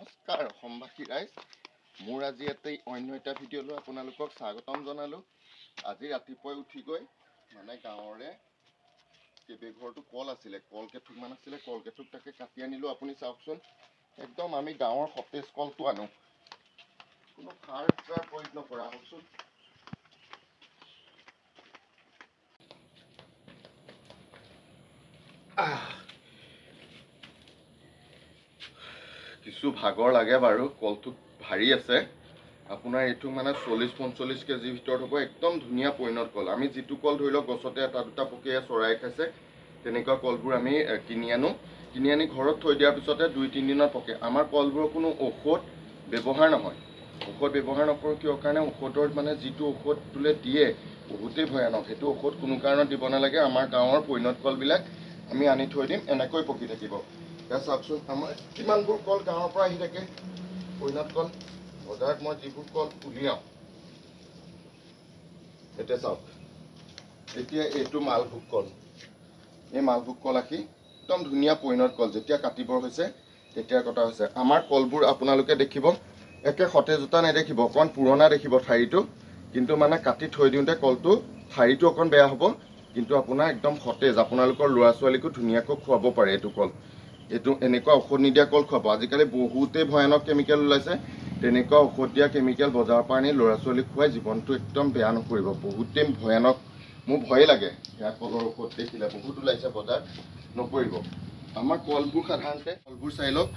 নমস্কাৰ অসমবাসী ৰাইজ, মোৰ আজি অন্য এটা ভিডিঅ'লৈ আপোনালোকক স্বাগতম জনালোঁ। আজি ৰাতিপুৱাই উঠি গৈ গাঁৱৰে কেইবেঘৰটো কল আছিলে, কল কেইথুকমান আছিলে, কল কেইথুক তাকে কাটি আনিলোঁ। আপুনি চাওকচোন, একদম আমি গাঁৱৰ সতেজ কলটো আনো, কোনো সাৰ প্ৰয়োগ নকৰা। আহকচোন, কিছু ভাগৰ লাগে বাৰু, কলটো ভাৰী আছে। আপোনাৰ এইটো 40-45 কেজিৰ ভিতৰত হ'ব। একদম ধুনীয়া পৰিণত কল। আমি যিটো কল ধৰি লওক গছতে এটা দুটা পকিয়ে চৰাই খাইছে, তেনেকুৱা কলবোৰ আমি কিনি আনি ঘৰত থৈ দিয়াৰ পিছতে 2-3 দিনত পকে। আমাৰ কলবোৰৰ কোনো ঔষধ ব্যৱহাৰ নহয়। ঔষধ ব্যৱহাৰ নকৰোঁ কিয় কাৰণে, ঔষধৰ যিটো ঔষধ তোলে দিয়ে বহুতেই ভয়ানক। সেইটো ঔষধ কোনো কাৰণত দিব নালাগে। আমাৰ গাঁৱৰ পৰিণত কলবিলাক আমি আনি থৈ দিম, এনেকৈ পকি থাকিব। এতিয়া চাওকচোন, আমাৰ কিমানবোৰ কল গাঁৱৰ পৰা আহি থাকে পৰিণত কল। বজাৰত মই যিবোৰ কল উলিয়াওঁ, এতিয়া চাওক, এতিয়া এইটো মালভোগ কল। এই মালভোগ কল আহি একদম ধুনীয়া পৰিণত কল। যেতিয়া কাটিবৰ হৈছে তেতিয়া কটা হৈছে। আমাৰ কলবোৰ আপোনালোকে দেখিব একে সতেজতা নেদেখিব, অকণ পুৰণা দেখিব ঠাৰিটো, কিন্তু কাটি থৈ দিওঁতে কলটো ঠাৰিটো অকণ বেয়া হ'ব, কিন্তু আপোনাৰ একদম সতেজ। আপোনালোকৰ ল'ৰা ছোৱালীকো ধুনীয়াকৈ খুৱাব পাৰে এইটো কল। এইটো এনেকুৱা ঔষধ নিদিয়া কল খুৱাব। আজিকালি বহুতেই ভয়ানক কেমিকেল ওলাইছে, তেনেকুৱা ঔষধ দিয়া কেমিকেল বজাৰৰ পৰা আনি ল'ৰা ছোৱালীক খুৱাই জীৱনটো একদম বেয়া নকৰিব। বহুতেই ভয়ানক, মোৰ ভয়ে লাগে সেয়া কলৰ ঔষধ দেখিলে। বহুত ওলাইছে বজাৰত, নকৰিব। আমাৰ কলবোৰ সাধাৰণতে কলবোৰ চাই লওক,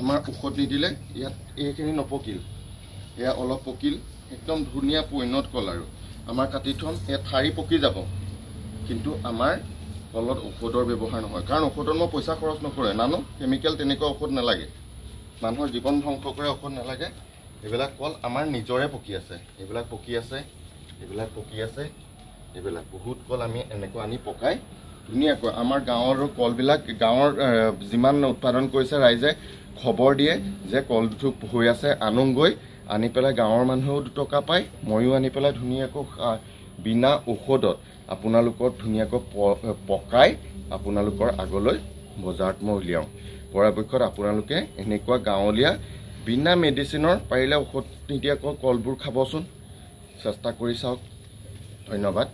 আমাৰ ঔষধ নিদিলে ইয়াত এইখিনি নপকিল, এয়া অলপ পকিল, একদম ধুনীয়া পৰিণত কল। আৰু আমাৰ কাটি থ'ম, এয়া ঠাৰি পকি যাব, কিন্তু আমাৰ কলত ঔষধৰ ব্যৱহাৰ নহয়। কাৰণ ঔষধত মই পইচা খৰচ নকৰোঁ, নানো কেমিকেল, তেনেকুৱা ঔষধ নালাগে। মানুহৰ জীৱন ধ্বংস কৰে ঔষধ নালাগে। এইবিলাক কল আমাৰ নিজৰে পকি আছে, এইবিলাক পকি আছে, এইবিলাক পকি আছে, এইবিলাক বহুত কল আমি এনেকৈ আনি পকাই ধুনীয়াকৈ আমাৰ গাঁৱৰ কলবিলাক, গাঁৱৰ যিমান উৎপাদন কৰিছে ৰাইজে খবৰ দিয়ে যে কলথোক হৈ আছে, আনোগৈ। আনি পেলাই গাঁৱৰ মানুহেও 2 টকা পায়, ময়ো আনি পেলাই ধুনীয়াকৈ বিনা ঔষধত আপোনালোকৰ ধুনীয়াকৈ পকাই আপোনালোকৰ আগলৈ বজাৰত মই উলিয়াওঁ। পৰাপক্ষত আপোনালোকে এনেকুৱা গাঁৱলীয়া বিনা মেডিচিনৰ, পাৰিলে ঔষধ নিদিয়াকৈ কলবোৰ খাবচোন, চেষ্টা কৰি চাওক। ধন্যবাদ।